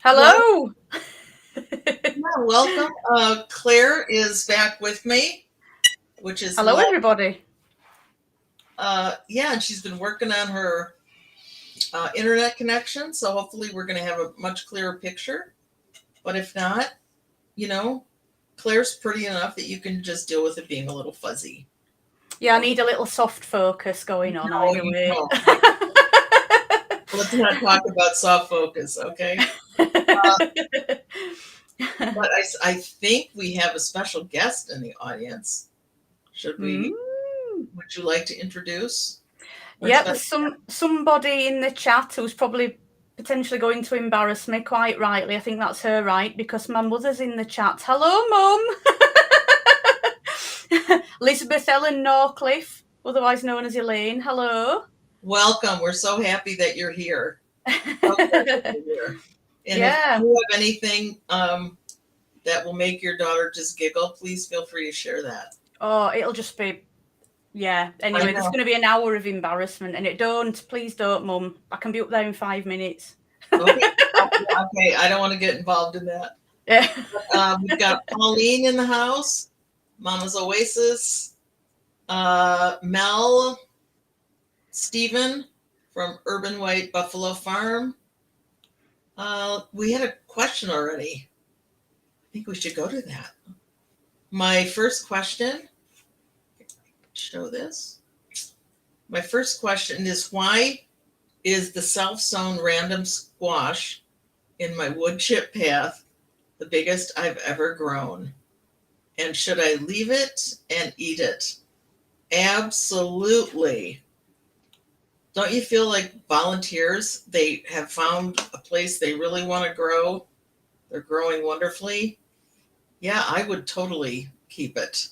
Hello. Welcome. Claire is back with me, which is Hello, lovely. everybody. Yeah, and she's been working on her internet connection, so hopefully we're going to have a much clearer picture. But if not, you know, Claire's pretty enough that you can just deal with it being a little fuzzy. Yeah, I Okay. need a little soft focus going on No, either you way. don't. Let's not talk about soft focus, okay? But I think we have a special guest in the audience. Should Mm. we? Would you like to introduce our Yep, special? there's somebody in the chat who's probably potentially going to embarrass me, quite rightly. I think that's her right, because my mother's in the chat. Hello, Mum. Elizabeth Ellen Norcliffe, otherwise known as Elaine. Hello. Welcome. We're so happy that you're here. So glad that you're here. And if Yeah. you have anything that will make your daughter just giggle, please feel free to share that. Oh, it'll just be. Yeah. I Anyway, there's know. going to be an hour of embarrassment, and please don't, Mum. I can be up there in 5 minutes. Okay. Okay. I don't want to get involved in that. Yeah. We've got Pauline in the house, Mama's Oasis, Mel, Stephen from Urban White Buffalo Farm. We had a question already. I think we should go to that. My first question, show this. My first question is why is the self-sown random squash in my wood chip path the biggest I've ever grown? And should I leave it and eat it? Absolutely. Don't you feel like volunteers, they have found a place they really want to grow? They're growing wonderfully. Yeah, I would totally keep it.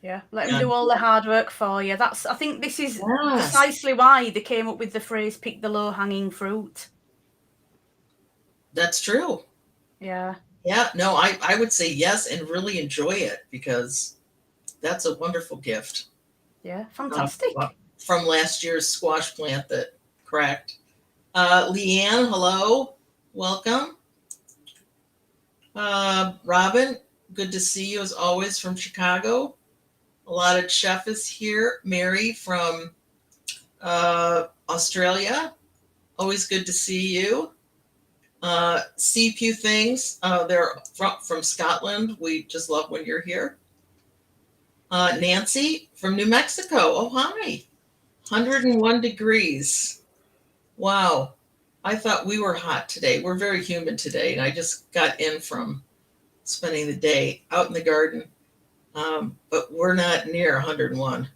Yeah. Let them do And all the hard work for you. I think this is yes, precisely why they came up with the phrase pick the low hanging fruit. that's true. Yeah. Yeah, no, I would say yes and really enjoy it because that's a wonderful gift Yeah. uh, Fantastic. from last year's squash plant that cracked. Leanne, hello, welcome. Robin, good to see you as always from Chicago. A lot of chef is here. Mary from Australia, always good to see you. See Pew Things, they're from Scotland. We just love when you're here. Nancy from New Mexico. Oh, hi. 101 degrees. Wow. I thought we were hot today. We're very humid today, and I just got in from spending the day out in the garden. But we're not near 101.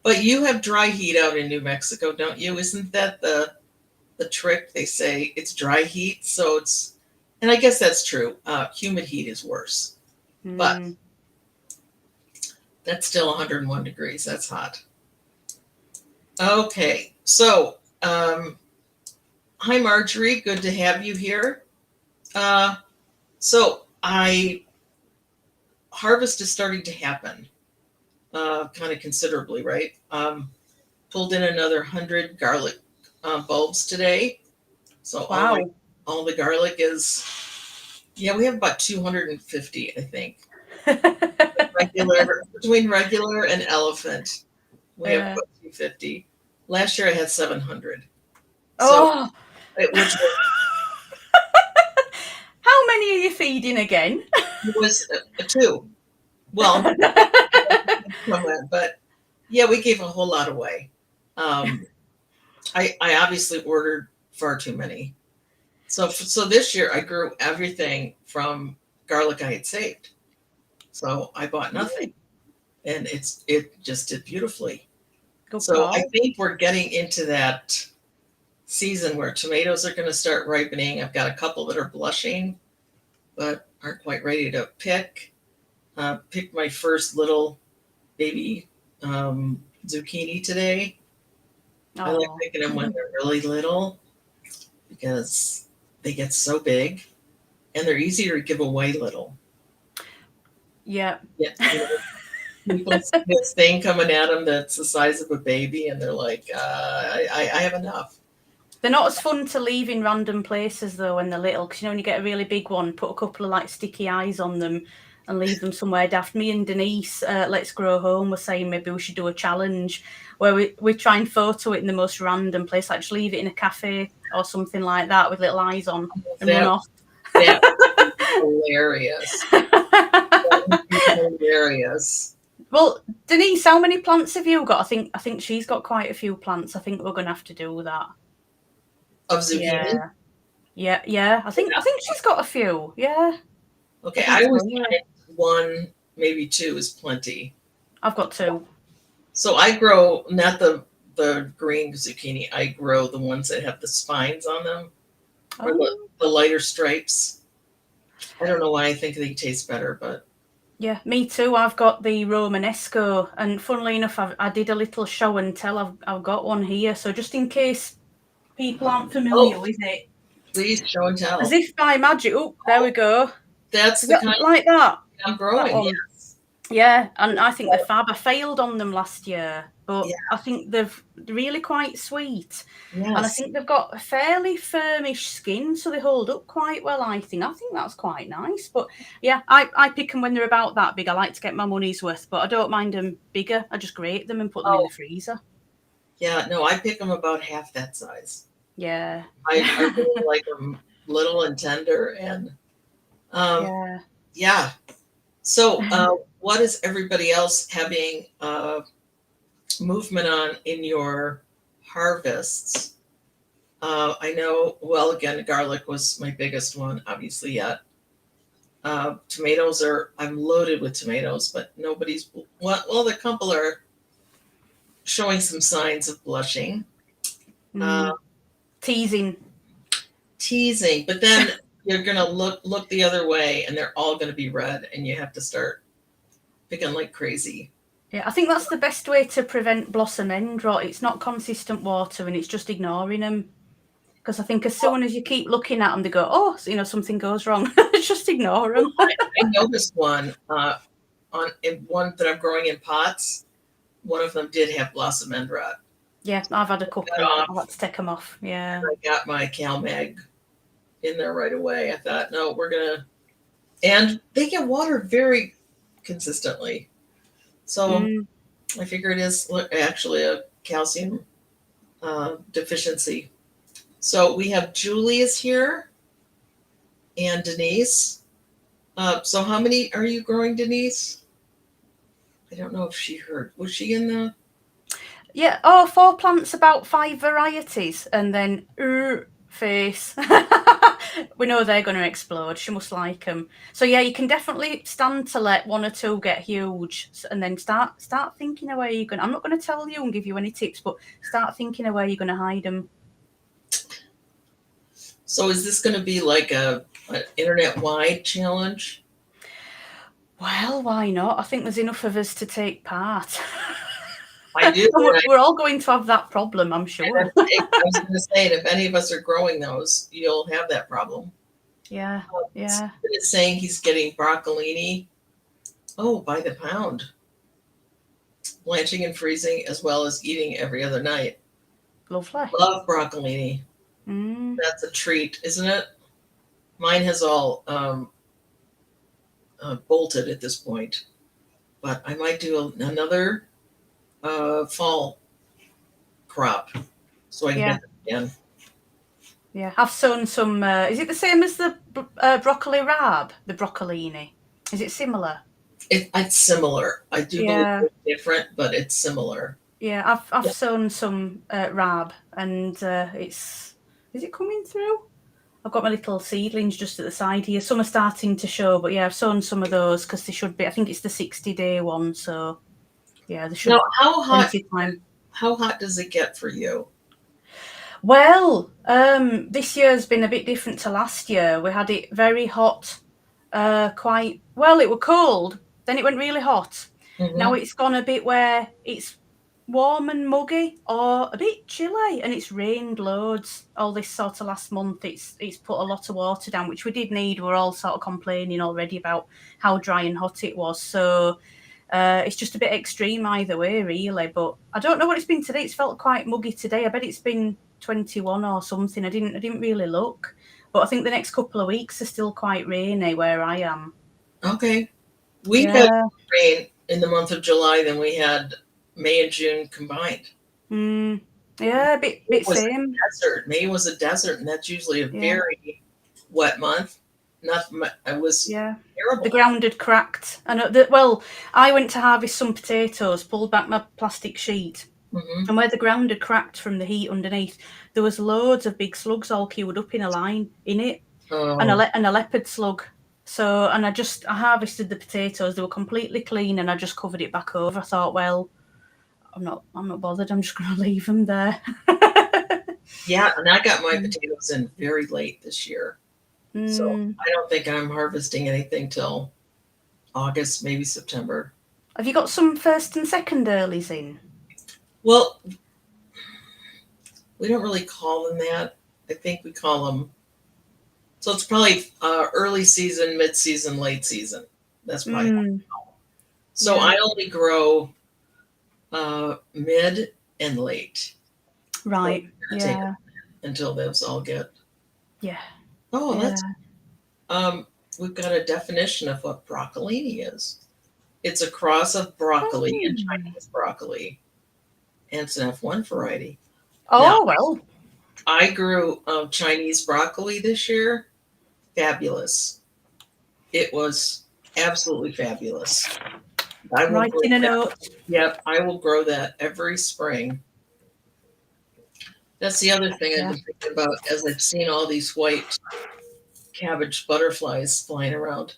But you have dry heat out in New Mexico, don't you? Isn't that the trick? They say it's dry heat, so it's, and I guess that's true. Humid heat is worse, but Mm. that's still 101 degrees. That's hot. Okay, so hi Marjorie, good to have you here. Uh, so I harvest is starting to happen, kind of considerably, right? Pulled in another 100 garlic bulbs today, so Wow. all the garlic is, yeah, we have about 250, I think. Regular, between regular and elephant, we have Yeah. about 250. Last year I had 700, so Oh. which How many are you feeding again? was a two. Well, but yeah, we gave a whole lot away. Um, I obviously ordered far too many. So this year I grew everything from garlic I had saved. So I bought nothing, and it just did beautifully. Good So I call. think we're getting into that season where tomatoes are going to start ripening. I've got a couple that are blushing, but aren't quite ready to pick. Picked my first little baby zucchini today. I like Oh. picking them when they're really little because they get so big and they're easier to give away little. Yeah. Yeah, people see this thing coming at them that's the size of a baby, and they're like, I have enough. They're not as fun to leave in random places though when they're little, because when you get a really big one, put a couple of like sticky eyes on them and leave them somewhere daft. Me and Denise, Let's Grow Home, were saying maybe we should do a challenge where we try and photo it in the most random place, like just leave it in a cafe or something like that with little eyes on and run off. That would be hilarious. That would be hilarious. Well, Denise, how many plants have you got? I think she's got quite a few plants. I think we're going to have to do that. Of zucchini? Yeah. I think she's got a few. Yeah. Okay, I always find one, maybe two is plenty. I've got two. So I grow not the green zucchini. I grow the ones that have the spines on them, or the lighter stripes. I don't know why I think they taste better, but yeah, me too. I've got the Romanesco, and funnily enough, I did a little show and tell. I've got one here, so just in case people aren't familiar with it, please show and tell. As if by magic. Oh, there we go. That's the kind like that. I'm growing. Yes. Yeah, and I think they're fab. I failed on them last year, but I think they're really quite sweet. Yes. And I think they've got a fairly firmish skin, so they hold up quite well, I think. I think that's quite nice. But yeah, I pick them when they're about that big. I like to get my money's worth, but I don't mind them bigger. I just grate them and put them in the freezer. Yeah, no, I pick them about half that size. Yeah. I really like them little and tender. And yeah. So what is everybody else having movement on in your harvests? I know, well, again, garlic was my biggest one, obviously, yet. Tomatoes I'm loaded with tomatoes, but nobody's, well, the couple are showing some signs of blushing. Teasing. But then you're going to look the other way and they're all going to be red and you have to start picking like crazy. Yeah, I think that's the best way to prevent blossom end rot. It's not consistent water and it's just ignoring them. Because I think as soon as you keep looking at them, they go, oh, so, something goes wrong. Just ignore them. I noticed one in one that I'm growing in pots. One of them did have blossom end rot. Yeah, I've had a couple. I've had to take them off. Yeah. And I got my CalMag in there right away. I thought, no, we're going to, and they get watered very consistently. So I figure it is actually a calcium deficiency. So we have Julie is here and Denise. So how many are you growing, Denise? I don't know if she heard. Was she in the? Yeah. Oh, 4 plants, about 5 varieties, and then face. We know they're going to explode. She must like them. So yeah, you can definitely stand to let 1 or 2 get huge, and then start thinking of where you're going. I'm not going to tell you and give you any tips, but start thinking of where you're going to hide them. So is this going to be like an internet-wide challenge? Well, why not? I think there's enough of us to take part. I do. We're all going to have that problem, I'm sure. I was going to say, if any of us are growing those, you'll have that problem. Yeah. Stephen is saying he's getting broccolini. Oh, by the pound. Blanching and freezing, as well as eating every other night. Lovely. Love broccolini. That's a treat, isn't it? Mine has all bolted at this point, but I might do another fall crop so I can get them again. Yeah, I've sown some. Is it the same as the broccoli rab, the broccolini? Is it similar? It's similar. I do believe it's different, but it's similar. Yeah, I've sown some rab, and is it coming through? I've got my little seedlings just at the side here. Some are starting to show, but yeah, I've sown some of those because they should be. I think it's the 60-day one, so yeah, they should. Now, how hot does it get for you? Well, this year's been a bit different to last year. We had it very hot, quite well. It was cold, then it went really hot. Now it's gone a bit where it's warm and muggy or a bit chilly, and it's rained loads all this sort of last month. It's put a lot of water down, which we did need. We're all sort of complaining already about how dry and hot it was. So it's just a bit extreme either way, really. But I don't know what it's been today. It's felt quite muggy today. I bet it's been 21 or something. I didn't really look, but I think the next couple of weeks are still quite rainy where I am. Okay. We had rain in the month of July than we had May and June combined. Yeah, a bit same. Desert. May was a desert, and that's usually a very wet month. It was terrible. The ground had cracked. And I went to harvest some potatoes, pulled back my plastic sheet, and where the ground had cracked from the heat underneath, there was loads of big slugs all queued up in a line in it, and a leopard slug. So, and I harvested the potatoes. They were completely clean, and I just covered it back over. I thought, well, I'm not bothered. I'm just going to leave them there. Yeah, and I got my potatoes in very late this year. So I don't think I'm harvesting anything till August, maybe September. Have you got some first and second earlies in? Well, we don't really call them that. I think we call them. So it's probably early season, mid-season, late season. That's probably how we call them. So I only grow mid and late. Right. So until those all get. Yeah. Oh, that's. We've got a definition of what broccolini is. It's a cross of broccoli and Chinese broccoli, and it's an F1 variety. Oh, now, well. I grew Chinese broccoli this year. Fabulous. It was absolutely fabulous. Writing a note. Yep, I will grow that every spring. That's the other thing I've been thinking about as I've seen all these white cabbage butterflies flying around.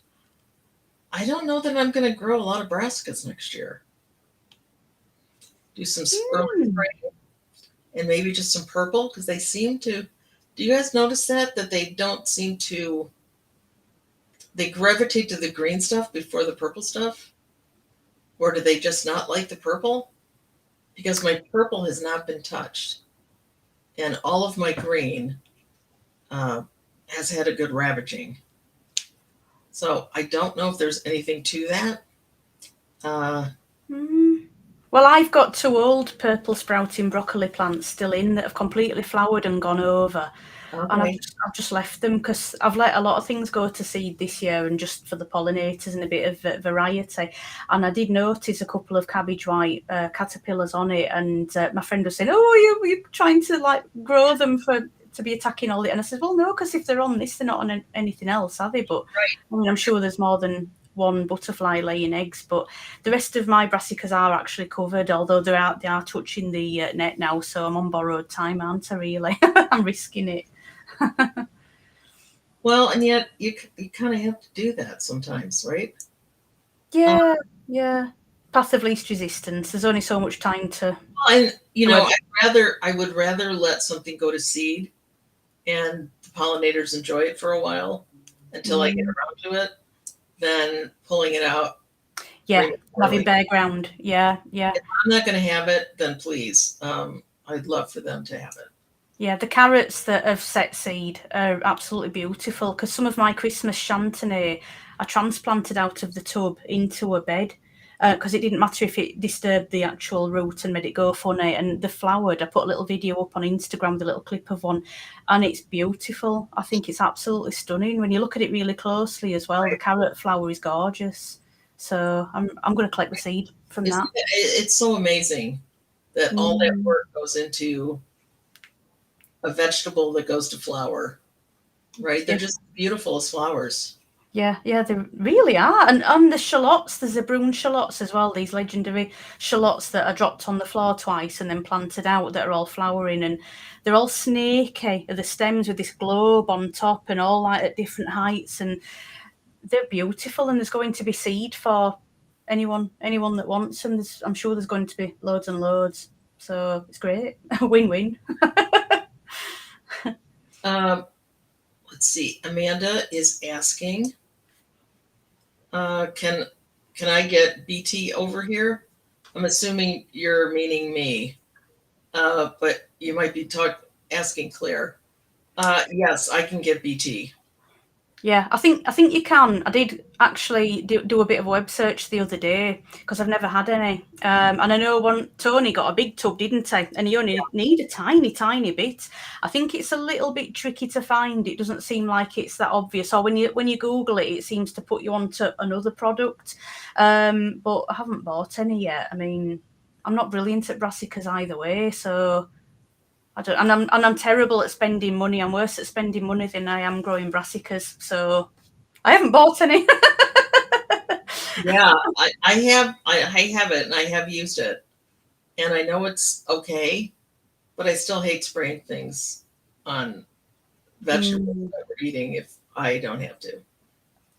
I don't know that I'm going to grow a lot of brassicas next year. Do some early spring and maybe just some purple, because they seem to. Do you guys notice that they don't seem to? They gravitate to the green stuff before the purple stuff, or do they just not like the purple? Because my purple has not been touched, and all of my green has had a good ravaging. So I don't know if there's anything to that. Well, I've got 2 old purple sprouting broccoli plants still in that have completely flowered and gone over. Okay. And I've just left them because I've let a lot of things go to seed this year, and just for the pollinators and a bit of variety. And I did notice a couple of cabbage white caterpillars on it, and my friend was saying, "Oh, you're trying to grow them to be attacking all the," and I said, well, no, because if they're on this, they're not on anything else, are they? But I mean, I'm sure there's more than one butterfly laying eggs, but the rest of my brassicas are actually covered, although they are touching the net now, so I'm on borrowed time, aren't I, really? I'm risking it. Well, and yet you kind of have to do that sometimes, right? Yeah. Path of least resistance. There's only so much time to. Well, and I would rather let something go to seed and the pollinators enjoy it for a while until I get around to it, than pulling it out. Yeah, having bare ground. Yeah. If I'm not going to have it, then please, I'd love for them to have it. Yeah, the carrots that have set seed are absolutely beautiful, because some of my Christmas Chantenay I transplanted out of the tub into a bed, because it didn't matter if it disturbed the actual root and made it go funny, and they flowered. I put a little video up on Instagram with a little clip of one, and it's beautiful. I think it's absolutely stunning. When you look at it really closely as well, the carrot flower is gorgeous. So I'm going to collect the seed from that. It's so amazing that all that work goes into a vegetable that goes to flower, right? They're just beautiful as flowers. Yeah, they really are. And on the shallots, there's the brune shallots as well, these legendary shallots that are dropped on the floor twice and then planted out, that are all flowering, and they're all snaky, the stems with this globe on top and all at different heights, and they're beautiful. And there's going to be seed for anyone that wants them. I'm sure there's going to be loads and loads. So it's great. Win-win. Let's see. Amanda is asking, can I get BT over here? I'm assuming you're meaning me, but you might be asking Claire. Yes, I can get BT. Yeah, I think you can. I did actually do a bit of a web search the other day because I've never had any. And I know one Tony got a big tub, didn't he? And you only need a tiny, tiny bit. I think it's a little bit tricky to find. It doesn't seem like it's that obvious. Or when you Google it, it seems to put you onto another product. But I haven't bought any yet. I mean, I'm not brilliant at brassicas either way, so I don't, and I'm terrible at spending money. I'm worse at spending money than I am growing brassicas. So I haven't bought any. Yeah, I have it and I have used it, and I know it's okay, but I still hate spraying things on vegetables Mm. that we're eating if I don't have to.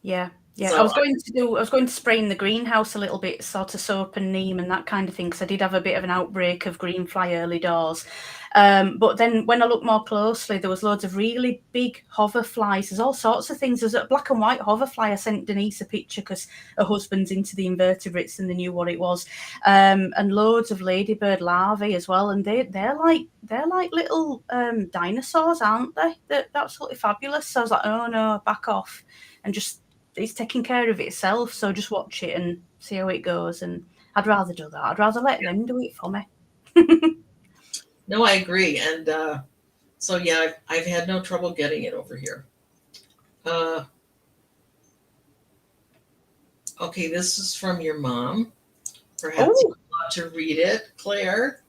Yeah, yeah. I So was going to spray in the greenhouse a little bit, sort of soap and neem and that kind of thing, because I did have a bit of an outbreak of green fly early doors. But then when I looked more closely, there was loads of really big hover flies. There's all sorts of things. There's a black and white hover fly. I sent Denise a picture because her husband's into the invertebrates and they knew what it was. And loads of ladybird larvae as well. And they're like little dinosaurs, aren't they? They're absolutely fabulous. So I was like, oh no, back off, and just it's taking care of itself. So just watch it and see how it goes. And I'd rather do that. I'd rather let them do it for me. no, I agree, and so yeah, I've had no trouble getting it over here. Uh, okay, this is from your mom. Perhaps you Oh, want to read it, Claire.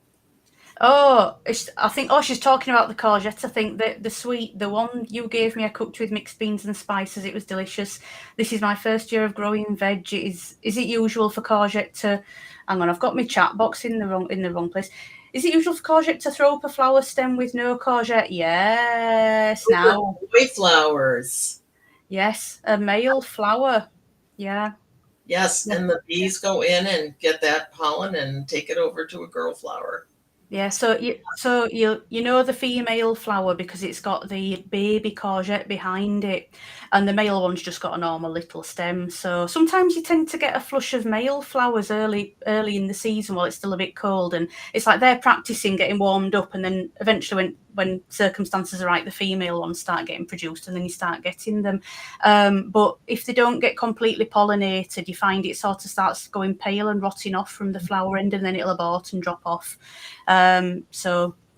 I think. Oh, she's talking about the courgette. I think the sweet, the one you gave me, I cooked with mixed beans and spices. It was delicious. This is my first year of growing veg. Is it usual for courgette to? Hang on, I've got my chat box in the wrong place. Is it usual for courgette to throw up a flower stem with no courgette? Yes. Those are Now, boy flowers. yes, a male flower. Yeah. Yes, Yeah. and the bees go in and get that pollen and take it over to a girl flower. Yeah, so you know the female flower because it's got the baby courgette behind it, and the male one's just got a normal little stem. So sometimes you tend to get a flush of male flowers early in the season while it's still a bit cold, and it's like they're practicing getting warmed up, and then eventually when circumstances are right, the female ones start getting produced, and then you start getting them. But if they don't get completely pollinated, you find it sort of starts going pale and rotting off from the flower end, and then it'll abort and drop off.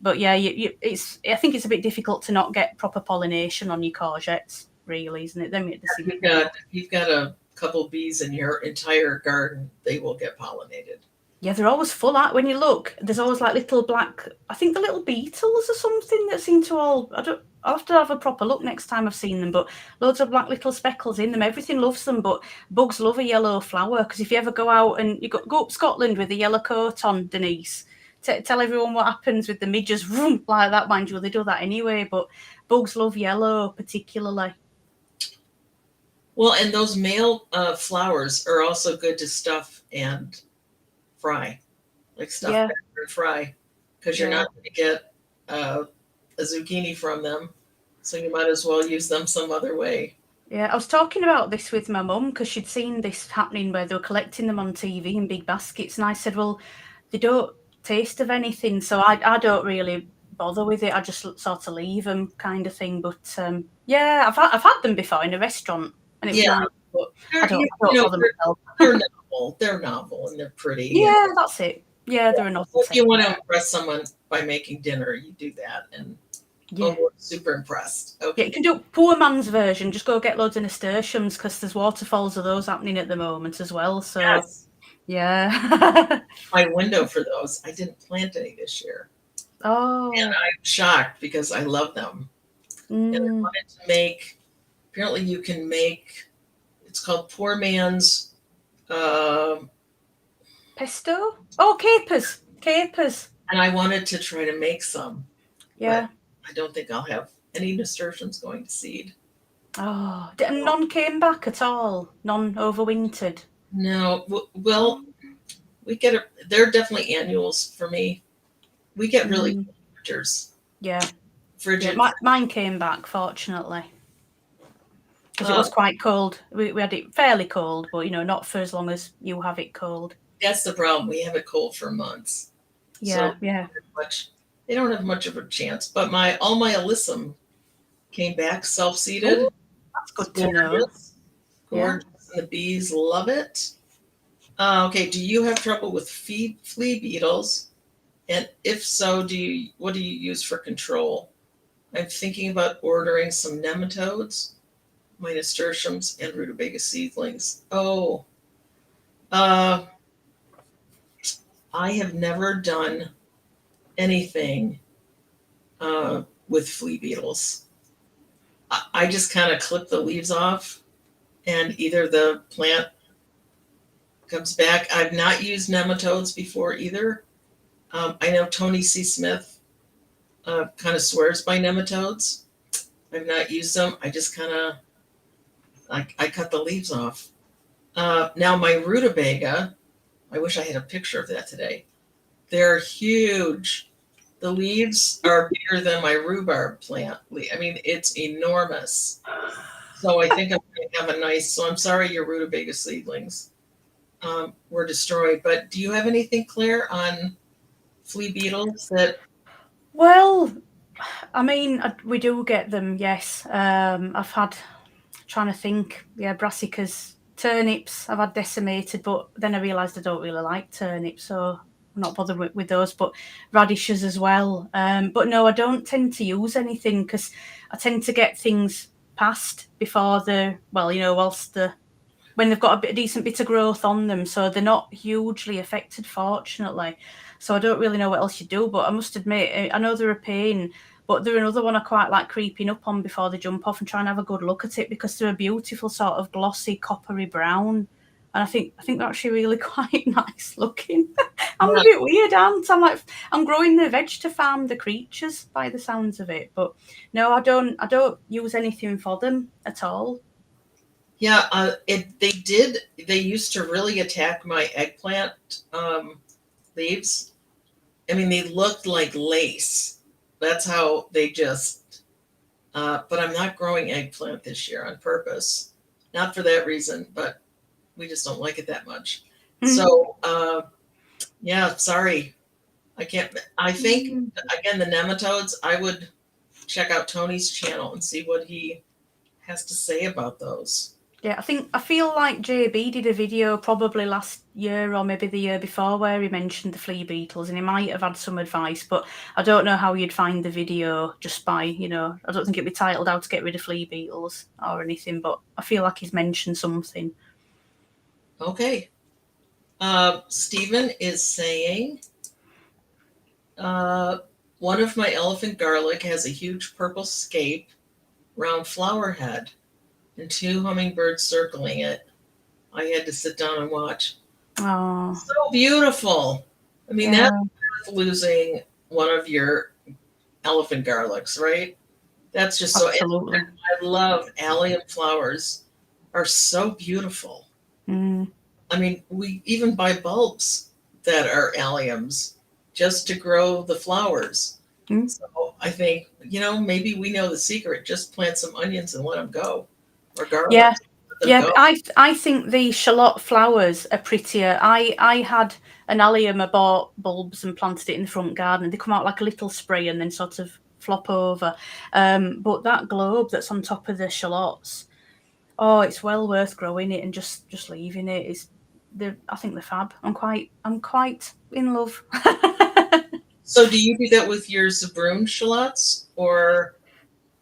But yeah, I think it's a bit difficult to not get proper pollination on your courgettes, really, isn't it? They make the If you've got a couple bees in your entire garden, they will get pollinated. Yeah, they're always full out. When you look, there's always like little black, I think the little beetles or something that seem to I'll have to have a proper look next time I've seen them, but loads of black little speckles in them. Everything loves them, but bugs love a yellow flower because if you ever go out and go up Scotland with a yellow coat on, Denise, tell everyone what happens with the midges, vroom, like that, mind you. They do that anyway, but bugs love yellow particularly. Well, and those male flowers are also good to stuff and fry, like stuff Yeah, pepper and fry, because you're yeah. not going to get a zucchini from them, so you might as well use them some other way. Yeah, I was talking about this with my mum because she'd seen this happening where they were collecting them on TV in big baskets, and I said, "Well, they don't taste of anything, so I don't really bother with it. I just sort of leave them, kind of thing." But yeah, I've had them before in a restaurant, and it was Yeah, nice, but I they're, don't you, I don't you know bother myself. they're novel. They're novel and they're pretty. And Yeah, that's it. Yeah, they're a if novelty. you want to impress someone by making dinner, you do that. And oh, Yeah. we're super impressed. Yeah, you Okay. can do poor man's version. Just go get loads of nasturtiums because there's waterfalls of those happening at the moment as well. So Yes. yeah. My window for those. I didn't plant any this year. And Oh. I'm shocked because I love them. And I Mm. wanted to make, apparently, you can make, it's called Poor Man's, um, Pesto? Oh, capers. Capers. and I wanted to try to make some, but Yeah. I don't think I'll have any nasturtiums going to seed. Oh, none came back at all. None overwintered. No, well, Oh. we get a, they're definitely annuals for me. We get really Mm. cold winters, Yeah. Yeah. frigid. Mine came back, fortunately, because it Uh, was quite cold. We had it fairly cold, but not for as long as you have it cold. that's the problem. We have it cold for months, so Yeah. Yeah. much they don't have much of a chance. But my all my alyssum came back self Oh, seeded. That's good to know. Gorgeous. Gorgeous. And the bees love it. Okay, do you have trouble with flea beetles? And if so, what do you use for control? I'm thinking about ordering some nematodes, my nasturtiums, and rutabaga seedlings. Oh, I have never done anything with flea beetles. I just kind of clip the leaves off, and either the plant comes back. I've not used nematodes before either. I know Tony C. Smith kind of swears by nematodes. I've not used them. I just kind of I cut the leaves off. Now my rutabaga, I wish I had a picture of that today. They're huge. The leaves are bigger than my rhubarb plant. I mean, it's enormous. So I think I'm going to have a nice. So I'm sorry your rutabaga seedlings were destroyed. But do you have anything, Claire, on flea beetles that? Well, I mean, we do get them, yes. I've had, trying to think, brassicas, turnips I've had decimated, but then I realised I don't really like turnips, so I'm not bothered with those, but radishes as well. But no, I don't tend to use anything because I tend to get things passed before when they've got a decent bit of growth on them, so they're not hugely affected, fortunately. So I don't really know what else you do, but I must admit, I know they're a pain, but they're another one I quite like creeping up on before they jump off and try and have a good look at it because they're a beautiful sort of glossy coppery brown. And I think they're actually really quite nice looking. I'm a bit weird, aren't I? I'm growing the veg to farm the creatures by the sounds of it. But no, I don't use anything for them at all. Yeah, they used to really attack my eggplant leaves. I mean, they looked like lace. That's how they just, but I'm not growing eggplant this year on purpose. Not for that reason, but we just don't like it that much. Mm-hmm. So, yeah, sorry. I can't, I think, again, the nematodes, I would check out Tony's channel and see what he has to say about those. Yeah, I feel like JB did a video probably last year or maybe the year before where he mentioned the flea beetles, and he might have had some advice, but I don't know how you'd find the video just by, I don't think it'd be titled How to Get Rid of Flea Beetles or anything, but I feel like he's mentioned something. Okay. Stephen is saying, one of my elephant garlic has a huge purple scape, round flower head, and 2 hummingbirds circling it. I had to sit down and watch. Oh, so beautiful. I mean, that's losing one of your elephant garlics, right? That's just so. Absolutely. I love allium flowers. Are so beautiful. Mm. I mean, we even buy bulbs that are alliums just to grow the flowers. Mm. So I think, maybe we know the secret. Just plant some onions and let them go. Or garlic. Yeah, I think the shallot flowers are prettier. I had an allium, I bought bulbs and planted it in the front garden. They come out like a little spray and then sort of flop over. But that globe that's on top of the shallots, it's well worth growing it and just leaving it. I think they're fab. I'm quite in love. So do you do that with your Zabroon shallots or?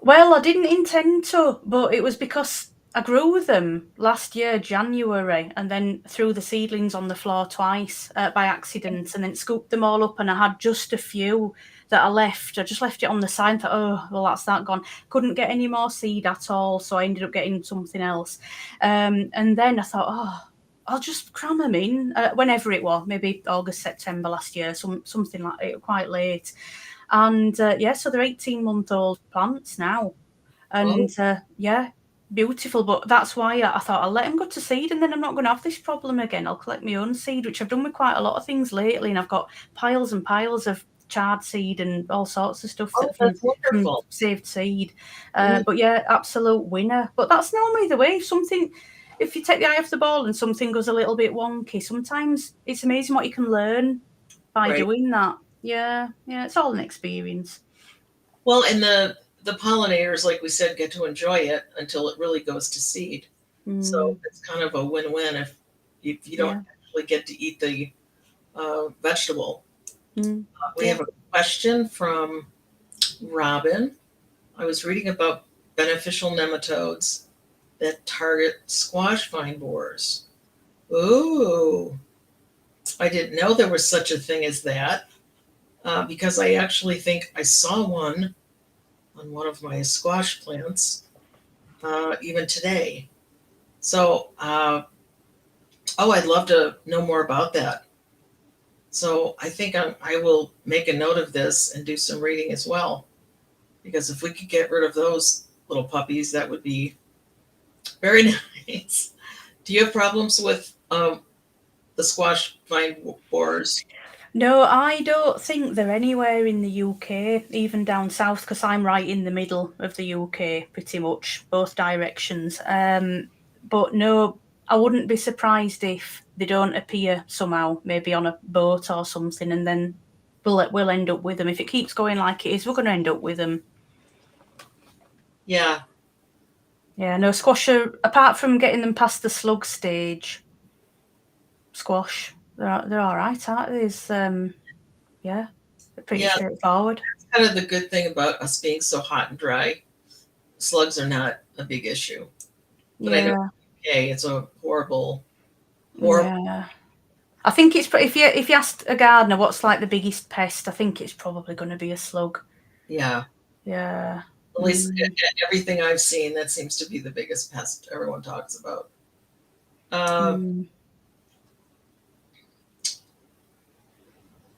Well, I didn't intend to, but it was because I grew them last year, January, and then threw the seedlings on the floor twice by accident and then scooped them all up. And I had just a few that I left. I just left it on the side and thought, that's that gone. Couldn't get any more seed at all. So I ended up getting something else. And then I thought, I'll just cram them in whenever it was, maybe August, September last year, something like it, quite late. And so they're 18-month-old plants now. And beautiful. But that's why I thought I'll let them go to seed and then I'm not going to have this problem again. I'll collect my own seed, which I've done with quite a lot of things lately. And I've got piles and piles of chard seed and all sorts of stuff from saved seed. But yeah, absolute winner. But that's normally the way. If you take the eye off the ball and something goes a little bit wonky, sometimes it's amazing what you can learn by doing that. Yeah, it's all an experience. Well, and the pollinators, like we said, get to enjoy it until it really goes to seed. So it's kind of a win-win if you don't actually get to eat the vegetable. We have a question from Robin. I was reading about beneficial nematodes that target squash vine borers. Ooh, I didn't know there was such a thing as that, because I actually think I saw one on one of my squash plants even today. So, I'd love to know more about that. So I think I will make a note of this and do some reading as well, because if we could get rid of those little puppies, that would be very nice. Do you have problems with the squash vine borers? No, I don't think they're anywhere in the UK, even down south, because I'm right in the middle of the UK, pretty much, both directions. But no, I wouldn't be surprised if they don't appear somehow, maybe on a boat or something, and then we'll end up with them. If it keeps going like it is, we're going to end up with them. Yeah. Yeah, no, squash are, apart from getting them past the slug stage, squash, they're all right, aren't they? Yeah, they're pretty straightforward. That's kind of the good thing about us being so hot and dry. Slugs are not a big issue. But I know, it's a horrible. Yeah. I think it's if you asked a gardener what's like the biggest pest, I think it's probably going to be a slug. Yeah. Yeah. At least everything I've seen, that seems to be the biggest pest everyone talks about.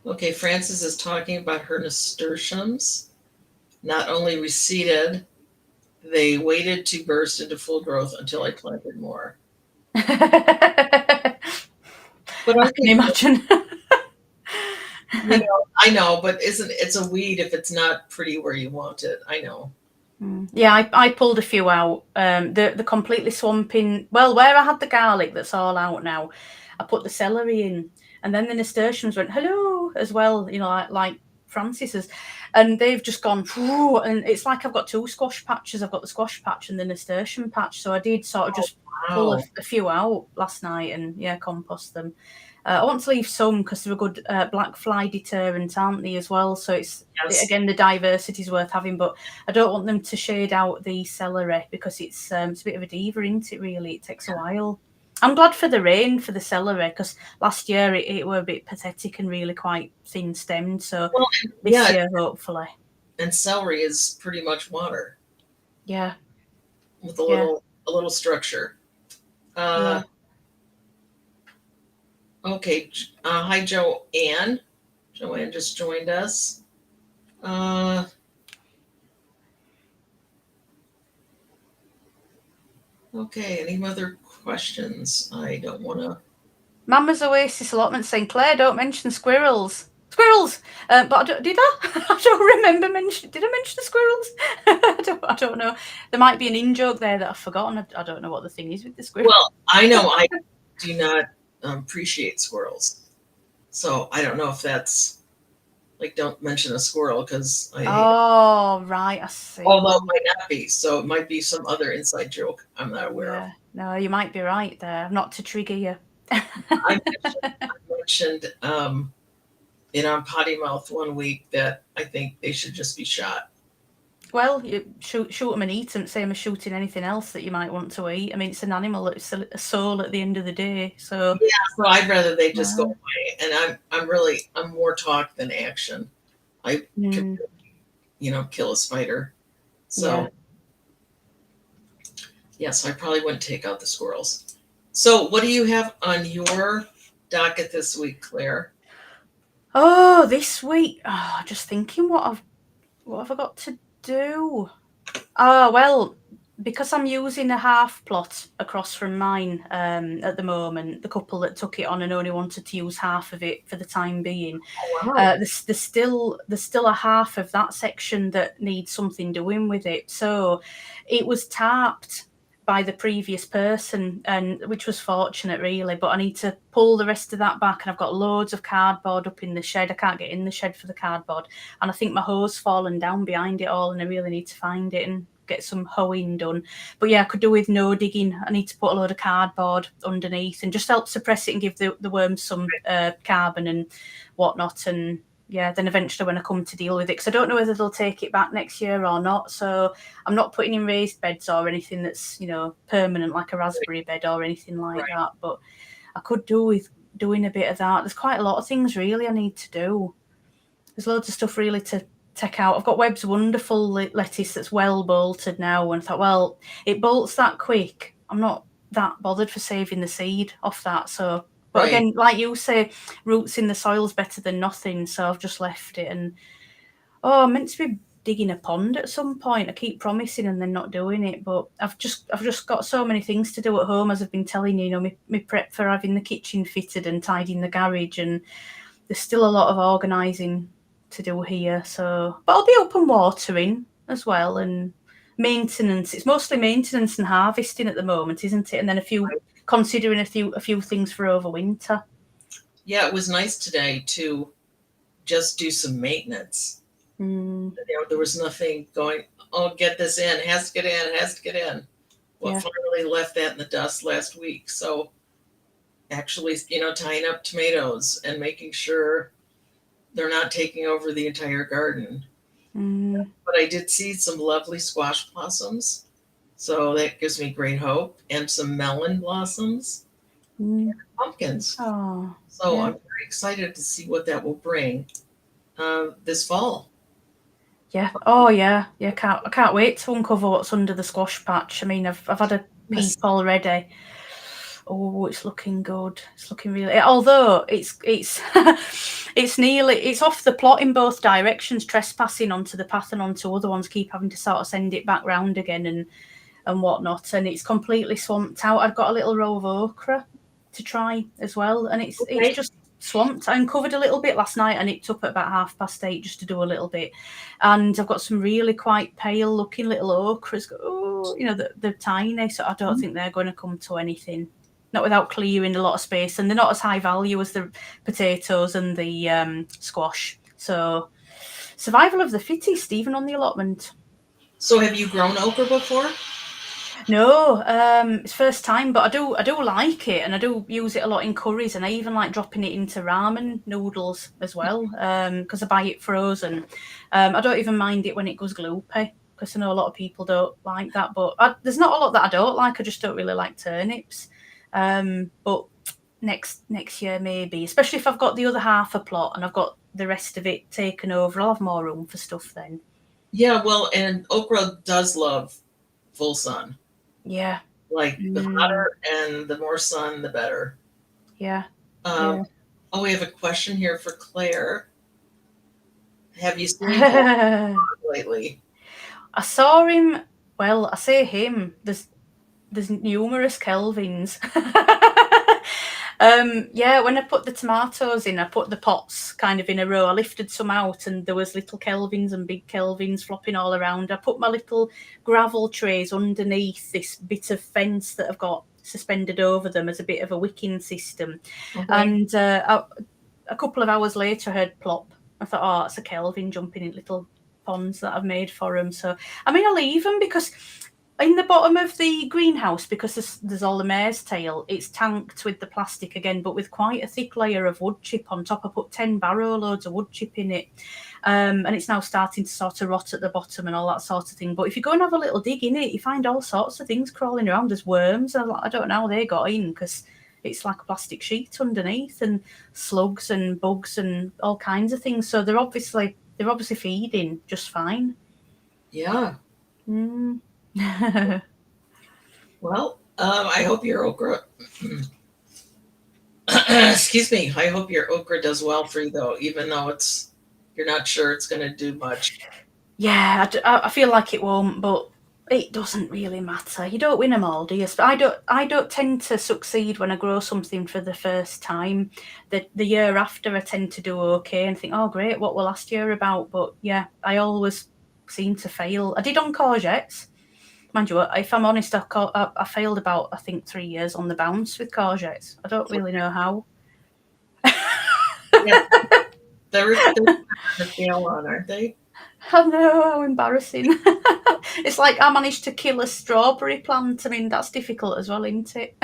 Okay, Frances is talking about her nasturtiums. Not only reseeded, they waited to burst into full growth until I planted more. But I can imagine. I know, but it's a weed if it's not pretty where you want it. I know. Yeah, I pulled a few out. The completely swamping. Well, where I had the garlic that's all out now, I put the celery in, and then the nasturtiums went hello as well. Like Francis's, and they've just gone. And it's like I've got two squash patches. I've got the squash patch and the nasturtium patch. So I did sort of just pull a few out last night and compost them. I want to leave some because they're a good black fly deterrent, aren't they, as well? So it's again, the diversity is worth having, but I don't want them to shade out the celery because it's a bit of a diva, isn't it? Really, it takes a while. I'm glad for the rain for the celery because last year it were a bit pathetic and really quite thin stemmed. So this year, hopefully. And celery is pretty much water. Yeah. With a little structure. Okay. Hi, Joanne. Joanne just joined us. Okay. Any other questions? I don't want to. Mama's Oasis allotment saying, Claire, don't mention squirrels. Squirrels! But did I? I don't remember did I mention the squirrels? I don't know. There might be an in-joke there that I've forgotten. I don't know what the thing is with the squirrels. Well, I know I do not appreciate squirrels. So I don't know if that's like, don't mention a squirrel because I. Oh, right. I see. Although it might not be. So it might be some other inside joke I'm not aware of. No, you might be right there. Not to trigger you. I mentioned on Potty Mouth one week that I think they should just be shot. Well, you shoot them and eat them, same as shooting anything else that you might want to eat. I mean, it's an animal; it's a soul at the end of the day. So so I'd rather they just go away. And I'm more talk than action. I could, kill a spider. So yes, I probably wouldn't take out the squirrels. So what do you have on your docket this week, Claire? Oh, this week, just thinking what have I got to do? Well, because I'm using a half plot across from mine at the moment, the couple that took it on and only wanted to use half of it for the time being. There's still a half of that section that needs something doing with it. So it was tarped by the previous person, and which was fortunate really, but I need to pull the rest of that back, and I've got loads of cardboard up in the shed. I can't get in the shed for the cardboard, and I think my hoe's fallen down behind it all, and I really need to find it and get some hoeing done. But yeah, I could do with no digging. I need to put a load of cardboard underneath and just help suppress it and give the worms some carbon and whatnot. And yeah, then eventually when I come to deal with it, because I don't know whether they'll take it back next year or not. So I'm not putting in raised beds or anything that's, permanent, like a raspberry bed or anything like that. But I could do with doing a bit of that. There's quite a lot of things really I need to do. There's loads of stuff really to take out. I've got Webb's wonderful lettuce that's well bolted now, and I thought, well, it bolts that quick. I'm not that bothered for saving the seed off that. So, but again, like you say, roots in the soil's better than nothing. So I've just left it. And I'm meant to be digging a pond at some point. I keep promising and then not doing it. But I've just got so many things to do at home, as I've been telling you. Me prep for having the kitchen fitted and tidying the garage, and there's still a lot of organising to do here. So, but I'll be up and watering as well, and maintenance. It's mostly maintenance and harvesting at the moment, isn't it? And then considering a few things for overwinter. Yeah, it was nice today to just do some maintenance. There was nothing going, oh, get this in, has to get in. Well, finally left that in the dust last week. So actually, tying up tomatoes and making sure they're not taking over the entire garden. But I did see some lovely squash blossoms. So that gives me great hope. And some melon blossoms. And pumpkins. Oh, so I'm very excited to see what that will bring this fall. Yeah. Oh, yeah. Yeah. I can't wait to uncover what's under the squash patch. I mean, I've had a peep already. Oh, it's looking good. It's looking really. Although it's it's off the plot in both directions, trespassing onto the path and onto other ones. Keep having to sort of send it back round again and whatnot. And it's completely swamped out. I've got a little row of okra to try as well, and it's just swamped. I uncovered a little bit last night, and it's up at about 8:30 just to do a little bit. And I've got some really quite pale looking little okras. Oh, they're tiny, so I don't think they're going to come to anything. Not without clearing a lot of space, and they're not as high value as the potatoes and the squash. So, survival of the fittest, even on the allotment. So, have you grown okra before? No, it's first time, but I do like it, and I do use it a lot in curries, and I even like dropping it into ramen noodles as well, because I buy it frozen. I don't even mind it when it goes gloopy, because I know a lot of people don't like that, but there's not a lot that I don't like. I just don't really like turnips. But next year maybe, especially if I've got the other half a plot and I've got the rest of it taken over, I'll have more room for stuff then. Yeah, well, and okra does love full sun. Yeah. Like the hotter and the more sun, the better. Yeah. Oh, we have a question here for Claire. Have you seen him lately? I saw him. Well, I say him. There's numerous Kelvins. When I put the tomatoes in, I put the pots kind of in a row. I lifted some out, and there was little Kelvins and big Kelvins flopping all around. I put my little gravel trays underneath this bit of fence that I've got suspended over them as a bit of a wicking system. Okay. And a couple of hours later, I heard plop. I thought, oh, it's a Kelvin jumping in little ponds that I've made for him. So, I mean, I'll leave them because in the bottom of the greenhouse, because there's all the mare's tail, it's tanked with the plastic again, but with quite a thick layer of wood chip on top. I put 10 barrow loads of wood chip in it, and it's now starting to sort of rot at the bottom and all that sort of thing. But if you go and have a little dig in it, you find all sorts of things crawling around. There's worms. I don't know how they got in, because it's like a plastic sheet underneath, and slugs and bugs and all kinds of things. So they're obviously feeding just fine. Yeah. Well, I hope your okra excuse me, I hope your okra does well for you, though, even though you're not sure it's going to do much. Yeah, I feel like it won't, but it doesn't really matter. You don't win them all, do you? I don't tend to succeed when I grow something for the first time. The year after, I tend to do okay and think, oh great, what were last year about? But yeah, I always seem to fail. I did on courgettes. Mind you, if I'm honest, I failed about, I think, 3 years on the bounce with courgettes. I don't really know how. Yeah, they're to fail on, aren't they? I know, how embarrassing. It's like I managed to kill a strawberry plant. I mean, that's difficult as well, isn't it?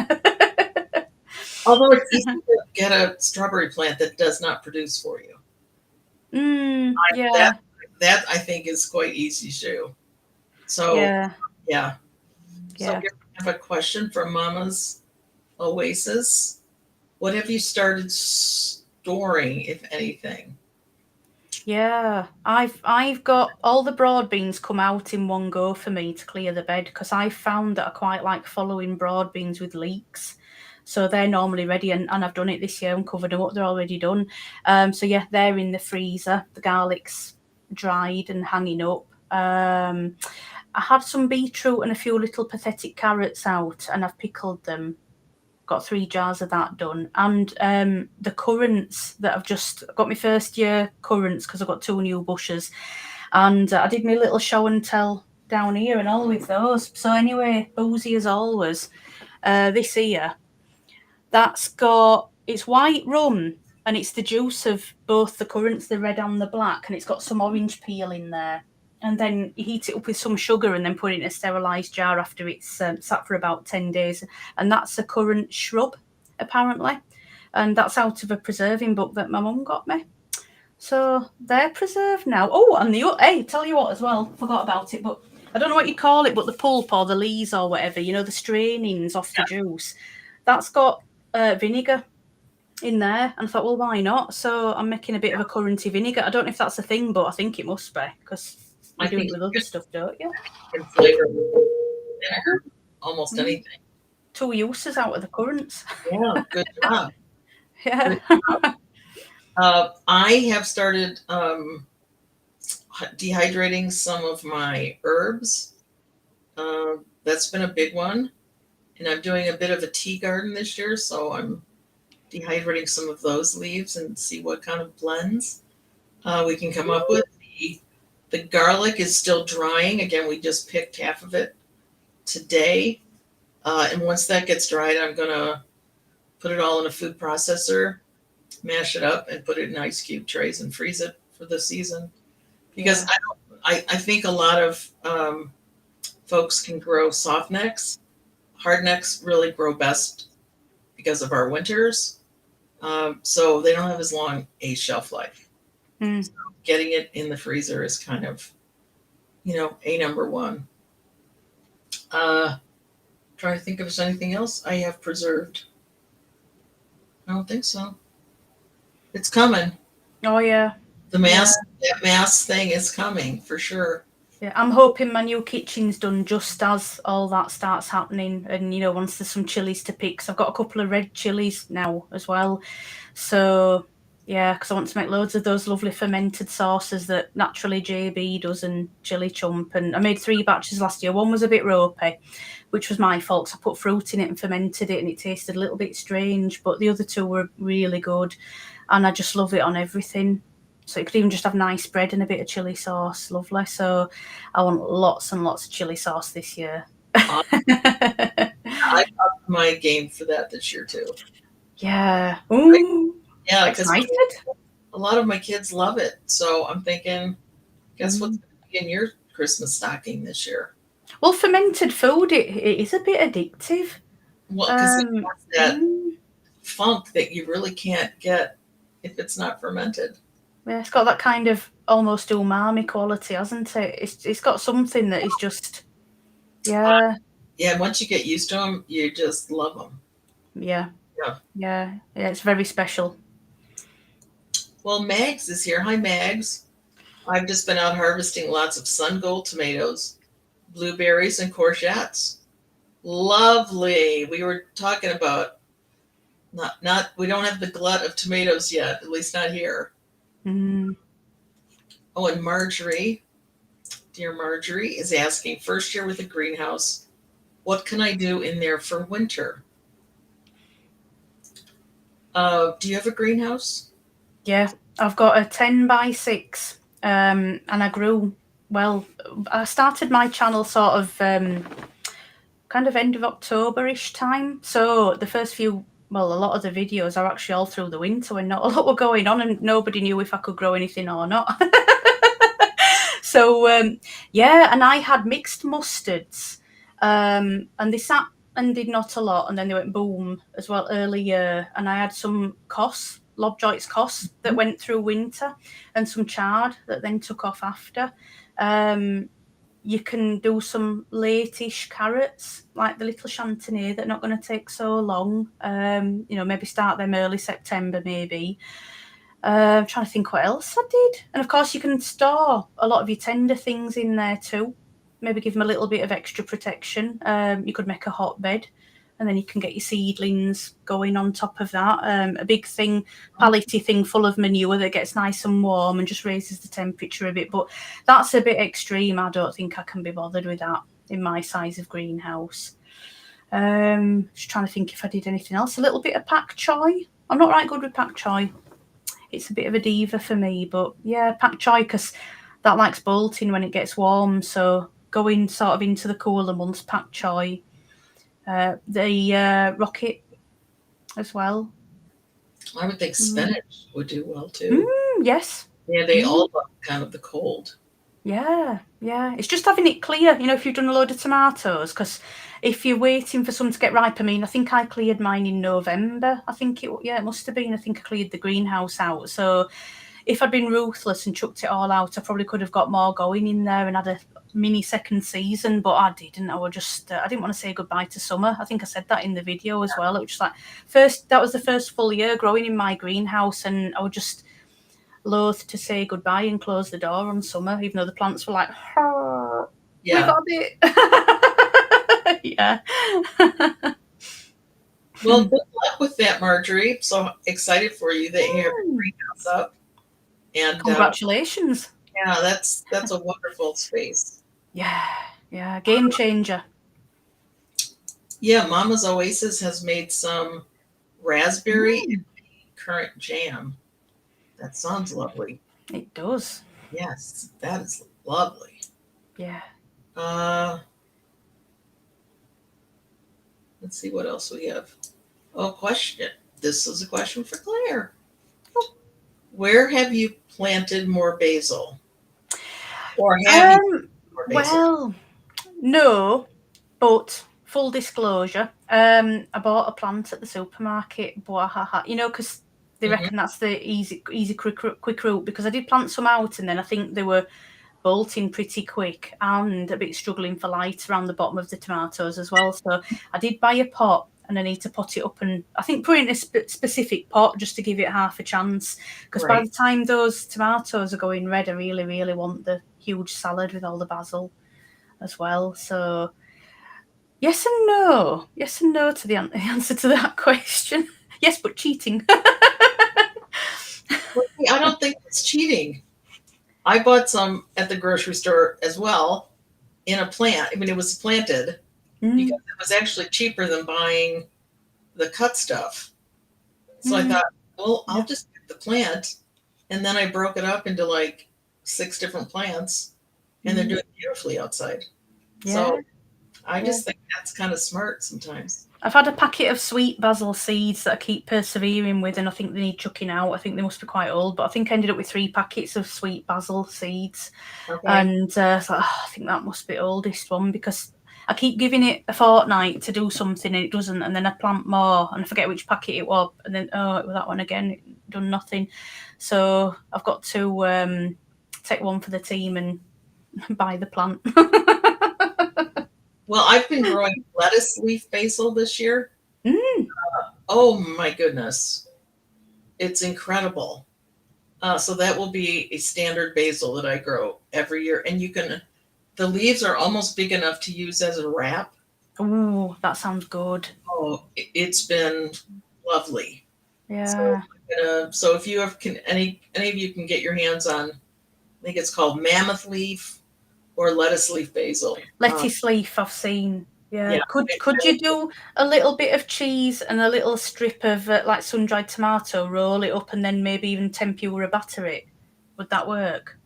Although it's easy to get a strawberry plant that does not produce for you. Yeah. That I think is quite easy too. So Yeah. yeah. So Yeah. here we have a question from Mama's Oasis. What have you started storing, if anything? Yeah, I've got all the broad beans come out in one go for me to clear the bed because I found that I quite like following broad beans with leeks. So they're normally ready, and I've done it this year and covered them up. They're already done. So yeah, they're in the freezer. The garlic's dried and hanging up. I had some beetroot and a few little pathetic carrots out, and I've pickled them. Got 3 jars of that done, and the currants that I've just got my first year currants because I've got 2 new bushes, and I did my little show and tell down here and all with those. So anyway, boozy as always. This year, it's white rum and it's the juice of both the currants, the red and the black, and it's got some orange peel in there. And then you heat it up with some sugar and then put it in a sterilised jar after it's sat for about 10 days. And that's a currant shrub, apparently. And that's out of a preserving book that my mum got me. So they're preserved now. Oh, and hey, tell you what as well, forgot about it, but I don't know what you call it, but the pulp or the lees or whatever, the strainings off the juice, that's got vinegar in there, and I thought, well, why not? So I'm making a bit of a curranty vinegar. I don't know if that's a thing, but I think it must be because you do it with other stuff, don't you? And flavor vinegar, almost anything. 2 uses out of the currants. Yeah, good job. Yeah. Good job. I have started dehydrating some of my herbs. That's been a big one. And I'm doing a bit of a tea garden this year, so I'm dehydrating some of those leaves and see what kind of blends we can come up with. The garlic is still drying. Again, we just picked half of it today. And once that gets dried, I'm going to put it all in a food processor, mash it up, and put it in ice cube trays and freeze it for the season. Because I think a lot of folks can grow soft necks. Hard necks really grow best because of our winters. So they don't have as long a shelf life. So getting it in the freezer is kind of, a number one. Trying to think if there's anything else I have preserved. I don't think so. It's coming. Oh yeah. That mass thing is coming for sure. Yeah, I'm hoping my new kitchen's done just as all that starts happening, and once there's some chilies to pick, 'cause I've got a couple of red chilies now as well. So yeah, because I want to make loads of those lovely fermented sauces that naturally JB does and Chili Chump. And I made 3 batches last year. One was a bit ropey, which was my fault. So I put fruit in it and fermented it, and it tasted a little bit strange. But the other 2 were really good, and I just love it on everything. So you could even just have nice bread and a bit of chili sauce. Lovely. So I want lots and lots of chili sauce this year. I upped my game for that this year too. Yeah. Ooh. Yeah, because Excited. a lot of my kids love it. So I'm thinking, guess what's going to be in your Christmas stocking this year? Well, fermented food, it is a bit addictive. Well, because it has that funk that you really can't get if it's not fermented. Yeah, it's got that kind of almost umami quality, hasn't it? It's got something that is just, yeah. Yeah, once you get used to them, you just love them. Yeah. Yeah. Yeah, it's very special. Well, Mags is here. Hi, Mags. I've just been out harvesting lots of sun gold tomatoes, blueberries, and courgettes. Lovely. We were talking about we don't have the glut of tomatoes yet, at least not here. Oh, and Marjorie, dear Marjorie, is asking, first year with a greenhouse, what can I do in there for winter? Do you have a greenhouse? Yeah, I've got a 10 by 6, and I grew well, I started my channel sort of kind of end of October-ish time. So the first few, well, a lot of the videos are actually all through the winter when not a lot were going on and nobody knew if I could grow anything or not. So yeah, and I had mixed mustards, and they sat and did not a lot, and then they went boom as well earlier. And I had some cos, lobjoits cos, that went through winter, and some chard that then took off after. You can do some late-ish carrots, like the little chantenay, that are not going to take so long. Maybe start them early September, maybe. I'm trying to think what else I did. And of course, you can store a lot of your tender things in there too. Maybe give them a little bit of extra protection. You could make a hotbed, and then you can get your seedlings going on top of that. A big thing, pallety thing full of manure that gets nice and warm and just raises the temperature a bit. But that's a bit extreme. I don't think I can be bothered with that in my size of greenhouse. Just trying to think if I did anything else. A little bit of pak choi. I'm not right good with pak choi. It's a bit of a diva for me, but yeah, pak choi, because that likes bolting when it gets warm. So going sort of into the cooler months, pak choi. The rocket as well. I would think spinach would do well too. Yes. Yeah, they all love kind of the cold. Yeah. It's just having it clear, if you've done a load of tomatoes, because if you're waiting for some to get ripe, I think I cleared mine in November. It must have been. I think I cleared the greenhouse out. So if I'd been ruthless and chucked it all out, I probably could have got more going in there and had a mini second season, but I didn't. I was just, I didn't want to say goodbye to summer. I think I said that in the video as well. It was just like, that was the first full year growing in my greenhouse, and I was just loath to say goodbye and close the door on summer, even though the plants were like, we've had it. Yeah. Well, good luck with that, Marjorie. So excited for you that you have your greenhouse up. And congratulations. Yeah, that's a wonderful space. Yeah, game changer. Yeah, Mama's Oasis has made some raspberry and currant jam. That sounds lovely. It does. Yes, that is lovely. Yeah. Let's see what else we have. Oh, question. This is a question for Claire. Where have you planted more basil? Or have you more basil? Well, no, but full disclosure, I bought a plant at the supermarket, because they reckon that's the easy quick route, because I did plant some out and then I think they were bolting pretty quick and a bit struggling for light around the bottom of the tomatoes as well. So I did buy a pot, and I need to pot it up and I think put it in a specific pot just to give it half a chance, because by the time those tomatoes are going red, I really, really want the huge salad with all the basil as well. So yes and no to the answer to that question. Yes, but cheating. I don't think it's cheating. I bought some at the grocery store as well in a plant. I mean, it was planted because it was actually cheaper than buying the cut stuff. So I thought, well, I'll just get the plant. And then I broke it up into like 6 different plants, and they're doing beautifully outside. Yeah. So I just think that's kind of smart sometimes. I've had a packet of sweet basil seeds that I keep persevering with, and I think they need chucking out. I think they must be quite old, but I think I ended up with 3 packets of sweet basil seeds. Okay. And I think that must be the oldest one, because I keep giving it a fortnight to do something and it doesn't, and then I plant more and I forget which packet it was, and then it was that one again, it done nothing. So I've got to take one for the team and buy the plant. Well, I've been growing lettuce leaf basil this year. Oh my goodness. It's incredible. So that will be a standard basil that I grow every year. And the leaves are almost big enough to use as a wrap. Oh, that sounds good. Oh, it's been lovely. Yeah. So if you have, any of you can get your hands on, I think it's called mammoth leaf or lettuce leaf basil. Lettuce leaf, I've seen. Yeah. Could you do a little bit of cheese and a little strip of like sun-dried tomato, roll it up, and then maybe even tempura batter it? Would that work?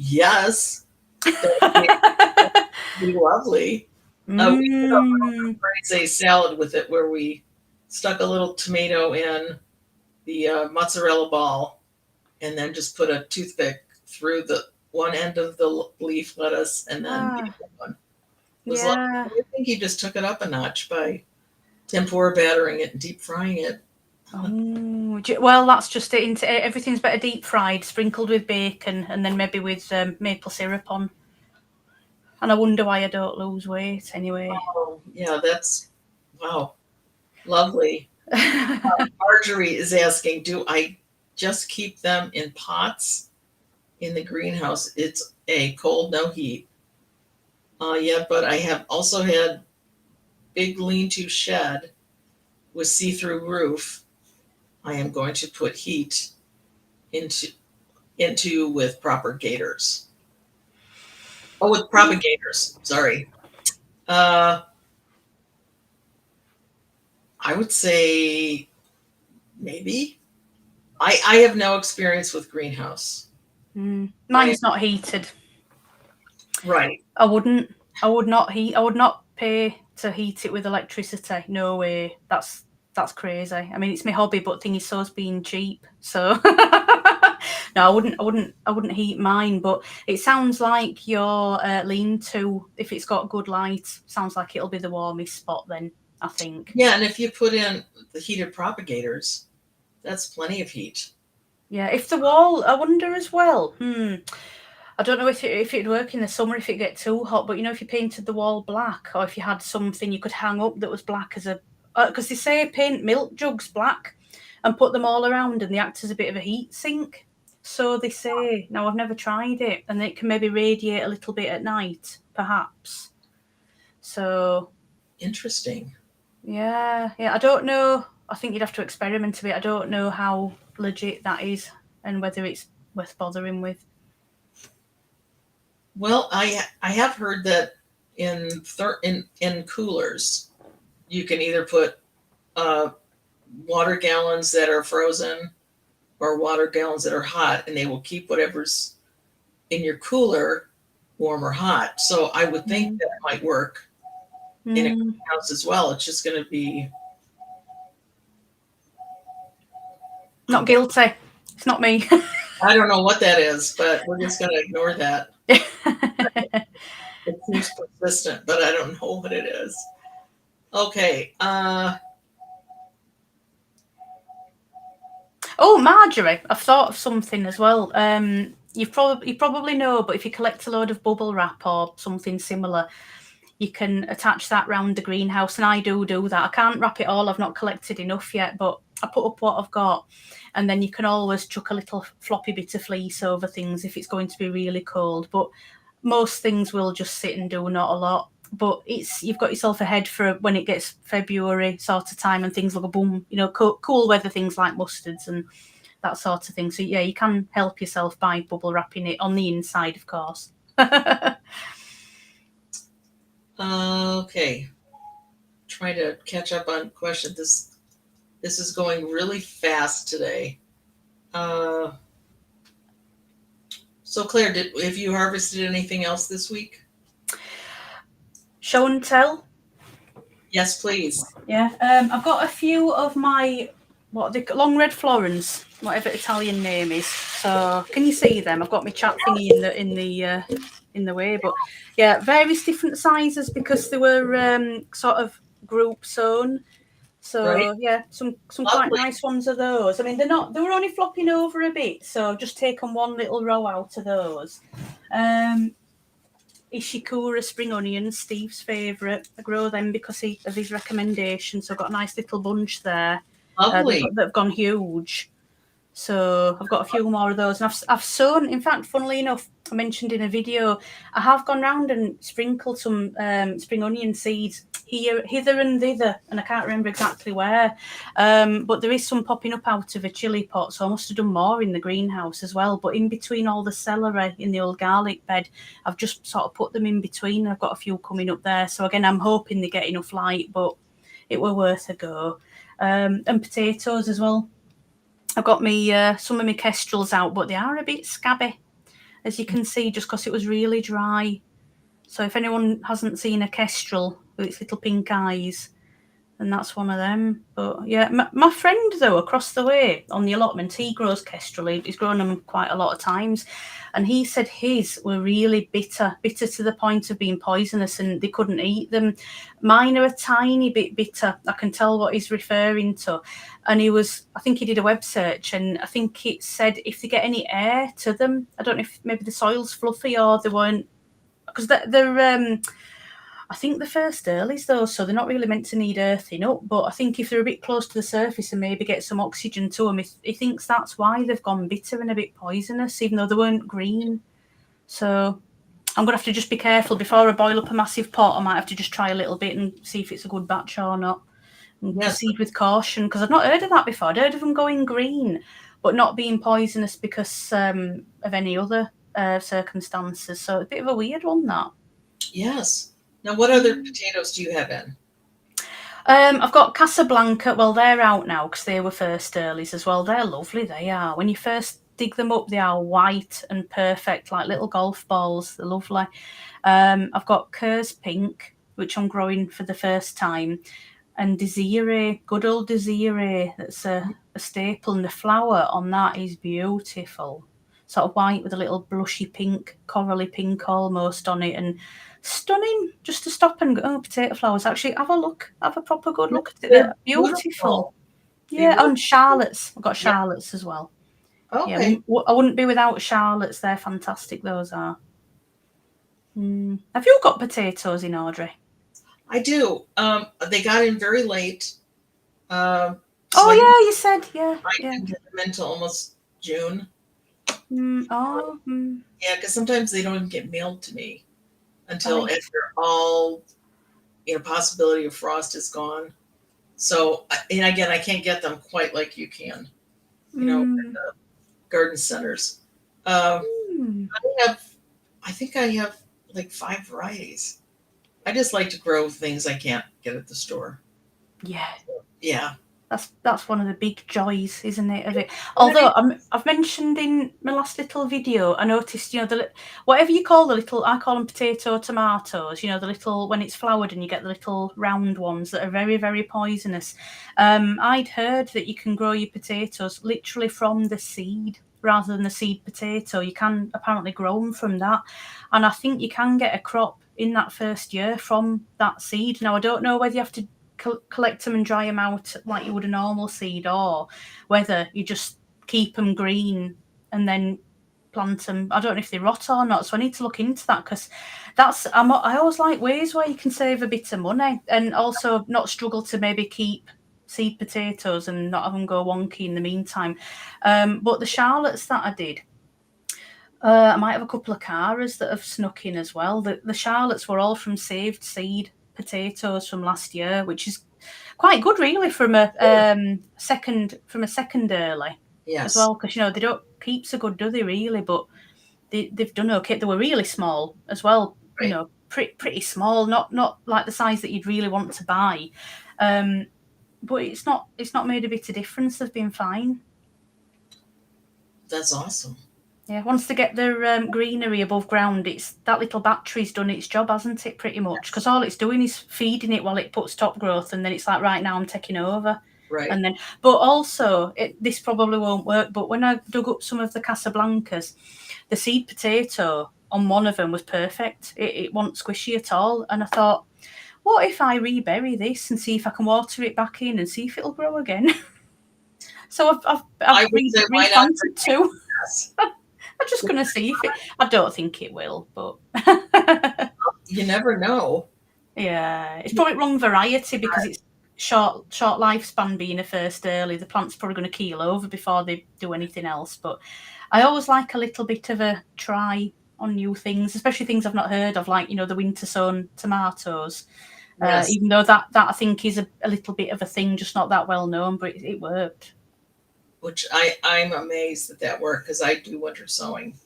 Yes, that'd be lovely. We did a braise salad with it where we stuck a little tomato in the mozzarella ball and then just put a toothpick through the one end of the leaf lettuce and then the other one. It was lovely. Yeah. I think he just took it up a notch by tempura battering it and deep frying it. Oh, well, that's just it. Everything's better deep fried, sprinkled with bacon, and then maybe with maple syrup on. And I wonder why I don't lose weight anyway. Oh, yeah, that's wow, lovely. Marjorie is asking, do I just keep them in pots in the greenhouse? It's a cold, no heat. Yeah, but I have also had big lean-to shed with see-through roof. I am going to put heat into with propagators. Oh, with propagators. Sorry. I would say maybe. I have no experience with greenhouse. Mine's not heated. Right. I would not pay to heat it with electricity. No way. That's crazy. I mean, it's my hobby, but thing is, so's being cheap. So no, I wouldn't heat mine. But it sounds like your lean-to, if it's got good light, sounds like it'll be the warmest spot then, I think. Yeah, and if you put in the heated propagators, that's plenty of heat. Yeah, if the wall, I wonder as well. I don't know if it'd work in the summer if it get too hot, but if you painted the wall black, or if you had something you could hang up that was black as a, because they say paint milk jugs black and put them all around, and they act as a bit of a heat sink. So they say. Now I've never tried it, and it can maybe radiate a little bit at night, perhaps. So interesting. Yeah. I don't know. I think you'd have to experiment a bit. I don't know how legit that is and whether it's worth bothering with. Well, I have heard that in coolers, you can either put water gallons that are frozen or water gallons that are hot, and they will keep whatever's in your cooler warm or hot. So I would think that might work in a greenhouse as well. It's just going to be not guilty. It's not me. I don't know what that is, but we're just going to ignore that. It seems persistent, but I don't know what it is. Okay. Oh, Marjorie, I've thought of something as well. You probably know, but if you collect a load of bubble wrap or something similar, you can attach that round the greenhouse, and I do that. I can't wrap it all. I've not collected enough yet, but I put up what I've got, and then you can always chuck a little floppy bit of fleece over things if it's going to be really cold. But most things will just sit and do not a lot. But you've got yourself ahead for when it gets February sort of time and things will go boom, cool weather, things like mustards and that sort of thing. So yeah, you can help yourself by bubble wrapping it on the inside, of course. Okay. Trying to catch up on questions. This is going really fast today. So Claire, have you harvested anything else this week? Show and tell? Yes, please. Yeah. I've got a few of my long red florins, whatever Italian name is. So can you see them? I've got my chat thingy in the way, but yeah, various different sizes because they were sort of group sewn. So right. Yeah, some quite nice ones of those. I mean, they were only flopping over a bit, so I've just taken one little row out of those. Ishikura spring onions, Steve's favourite. I grow them because of his recommendation. So I've got a nice little bunch there. Lovely. That have gone huge. So I've got a few more of those. And I've sown, in fact, funnily enough, I mentioned in a video, I have gone round and sprinkled some spring onion seeds hither and thither, and I can't remember exactly where. But there is some popping up out of a chilli pot, so I must have done more in the greenhouse as well. But in between all the celery in the old garlic bed, I've just sort of put them in between. I've got a few coming up there. So again, I'm hoping they get enough light, but it were worth a go. And potatoes as well. I've got some of my kestrels out, but they are a bit scabby. as you can see, just because it was really dry. So if anyone hasn't seen a kestrel with its little pink eyes, then that's one of them. But yeah, my friend though across the way on the allotment, he grows kestrel. He's grown them quite a lot of times, and he said his were really bitter to the point of being poisonous, and they couldn't eat them. Mine are a tiny bit bitter. I can tell what he's referring to. And I think he did a web search, and I think it said if they get any air to them, I don't know if maybe the soil's fluffy or they weren't, because they're I think the first earlies though, so they're not really meant to need earthing up. But I think if they're a bit close to the surface and maybe get some oxygen to them, he thinks that's why they've gone bitter and a bit poisonous, even though they weren't green. So I'm going to have to just be careful before I boil up a massive pot. I might have to just try a little bit and see if it's a good batch or not. And proceed with caution, because I've not heard of that before. I'd heard of them going green, but not being poisonous because of any other circumstances. So it's a bit of a weird one, that. Yes. Now, what other potatoes do you have in? I've got Casablanca. Well, they're out now because they were first earlies as well. They're lovely. They are. When you first dig them up, they are white and perfect, like little golf balls. They're lovely. I've got Kerr's Pink, which I'm growing for the first time, and Desiree, good old Desiree. That's a staple, and the flower on that is beautiful. Sort of white with a little blushy pink, corally pink almost on it, and stunning. Just to stop and go, oh, potato flowers. Actually, have a proper good look at it. They're beautiful. Yeah, and Charlotte's. I've got Charlotte's as well. Okay. Yeah, I wouldn't be without Charlotte's. They're fantastic, those are. Have you got potatoes in, Audrey? I do. They got in very late. You said, yeah. I didn't get them until almost June. Yeah, because sometimes they don't even get mailed to me until after all, possibility of frost is gone. So, and again, I can't get them quite like you can, at the garden centers. I think I have like 5 varieties. I just like to grow things I can't get at the store. Yeah. Yeah. That's one of the big joys, isn't it, of it? Although I've mentioned in my last little video, I noticed, whatever you call the little, I call them potato tomatoes, the little, when it's flowered and you get the little round ones that are very, very poisonous. I'd heard that you can grow your potatoes literally from the seed rather than the seed potato. You can apparently grow them from that. And I think you can get a crop in that first year from that seed. Now, I don't know whether you have to collect them and dry them out like you would a normal seed, or whether you just keep them green and then plant them. I don't know if they rot or not, so I need to look into that, because I always like ways where you can save a bit of money and also not struggle to maybe keep seed potatoes and not have them go wonky in the meantime. But the Charlottes that I did, I might have a couple of Caras that have snuck in as well. The Charlottes were all from saved seed potatoes from last year, which is quite good really from a second early as well, because they don't keep so good, do they really? But they've done okay. They were really small as well, right. Pretty small, not like the size that you'd really want to buy, but it's not made a bit of difference. They've been fine. That's awesome. Yeah, once they get their greenery above ground, that little battery's done its job, hasn't it, pretty much? Because all it's doing is feeding it while it puts top growth, and then it's like, right now I'm taking over. Right. And then, but also, this probably won't work, but when I dug up some of the Casablancas, the seed potato on one of them was perfect. It wasn't squishy at all. And I thought, what if I rebury this and see if I can water it back in and see if it'll grow again? So I've replanted 2. I'm just going to see if I don't think it will, but you never know. Yeah, it's probably wrong variety because it's short lifespan being a first early. The plant's probably going to keel over before they do anything else. But I always like a little bit of a try on new things, especially things I've not heard of, like the winter sown tomatoes. Yes. Even though that I think is a little bit of a thing, just not that well known, but it worked. Which I'm amazed that worked, because I do winter sowing,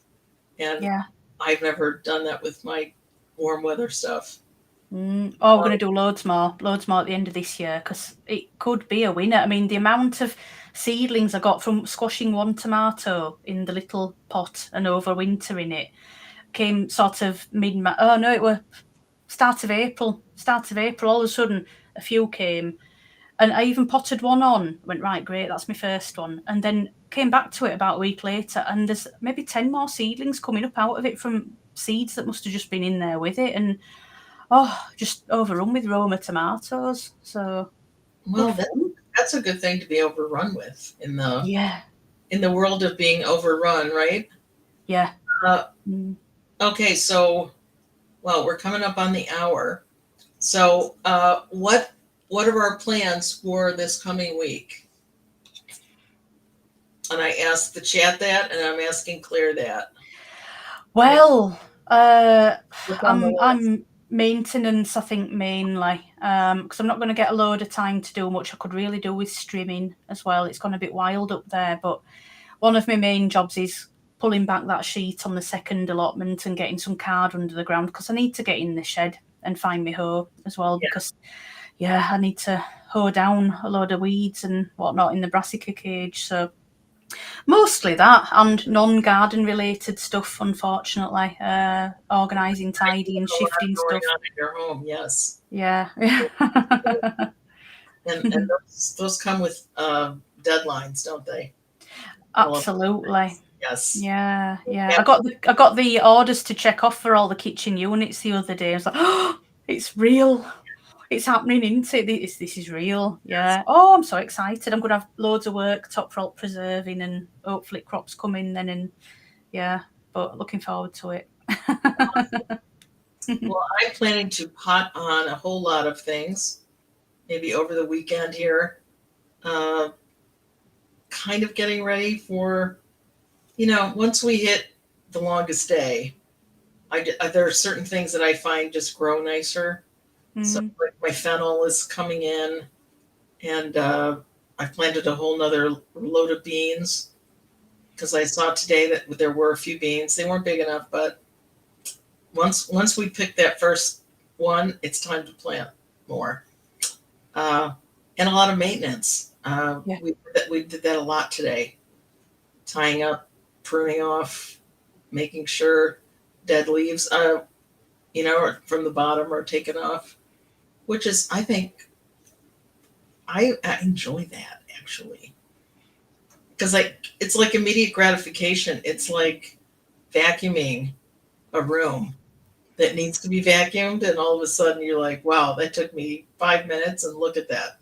and I've never done that with my warm weather stuff. Oh, we're going to do loads more at the end of this year because it could be a winner. I mean, the amount of seedlings I got from squashing one tomato in the little pot and overwintering it came sort of it were start of April. All of a sudden, a few came. And I even potted one on, went, right, great, that's my first one. And then came back to it about a week later, and there's maybe 10 more seedlings coming up out of it from seeds that must have just been in there with it. And, just overrun with Roma tomatoes. So, well, that's a good thing to be overrun with in the world of being overrun, right? Yeah. Okay, so, well, we're coming up on the hour. So, what are our plans for this coming week? And I asked the chat that, and I'm asking Claire that. Well, I'm maintenance, I think, mainly, because I'm not going to get a load of time to do much. I could really do with streaming as well. It's gone a bit wild up there, but one of my main jobs is pulling back that sheet on the second allotment and getting some card under the ground because I need to get in the shed and find my hoe as well because, I need to hoe down a load of weeds and whatnot in the brassica cage. So mostly that and non-garden related stuff, unfortunately. Organising, tidying, shifting stuff. In your home, yes. Yeah. and those come with deadlines, don't they? Absolutely. Yes. Yeah. I got the orders to check off for all the kitchen units the other day. I was like, oh, it's real. It's happening, isn't it? This is real. Yeah. Yes. Oh, I'm so excited. I'm going to have loads of work, top front preserving, and hopefully crops coming then. And but looking forward to it. Well, I'm planning to pot on a whole lot of things, maybe over the weekend here. Kind of getting ready for, once we hit the longest day, there are certain things that I find just grow nicer. So like my fennel is coming in, and I planted a whole nother load of beans because I saw today that there were a few beans. They weren't big enough, but once we pick that first one, it's time to plant more. And a lot of maintenance. We did that a lot today. Tying up, pruning off, making sure dead leaves, from the bottom are taken off, which is, I think, I enjoy that actually. Because it's like immediate gratification. It's like vacuuming a room that needs to be vacuumed, and all of a sudden you're like, wow, that took me 5 minutes, and look at that.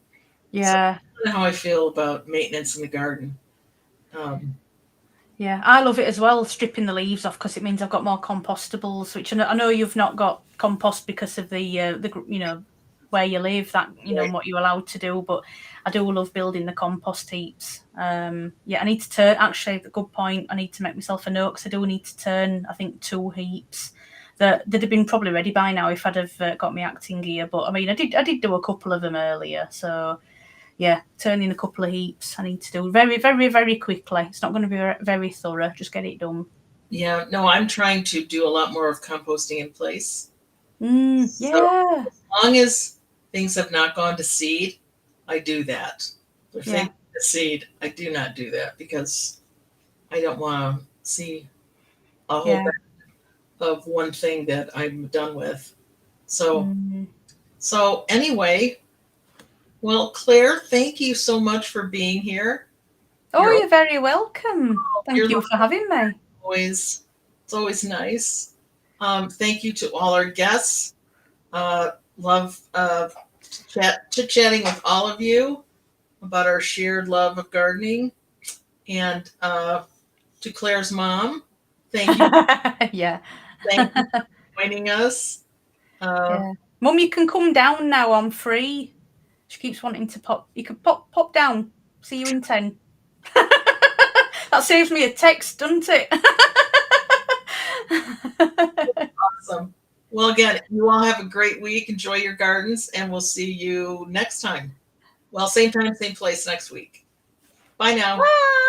Yeah. So that's how I feel about maintenance in the garden. I love it as well, stripping the leaves off, because it means I've got more compostables, which I know you've not got compost because of the where you live, that and what you're allowed to do, but I do love building the compost heaps. I need to turn, actually, a good point, I need to make myself a note, because I do need to turn, I think, 2 heaps that'd have been probably ready by now if I'd have got my acting gear, but I mean, I did do a couple of them earlier, so turning a couple of heaps I need to do very, very, very quickly. It's not going to be very thorough, just get it done. Yeah, no, I'm trying to do a lot more of composting in place. So as long as things have not gone to seed, I do that. If they go to seed, I do not do that because I don't want to see a whole bag of one thing that I'm done with. So anyway, well, Claire, thank you so much for being here. You're very welcome. Thank you for having me. It's always nice. Thank you to all our guests. Love chit-chatting with all of you about our shared love of gardening. And to Claire's mom, thank you. Thank you for joining us. Mum, you can come down now. I'm free. She keeps wanting to pop. You can pop down. See you in 10. That saves me a text, doesn't it? Awesome. Well, again, you all have a great week. Enjoy your gardens, and we'll see you next time. Well, same time, same place next week. Bye now. Bye.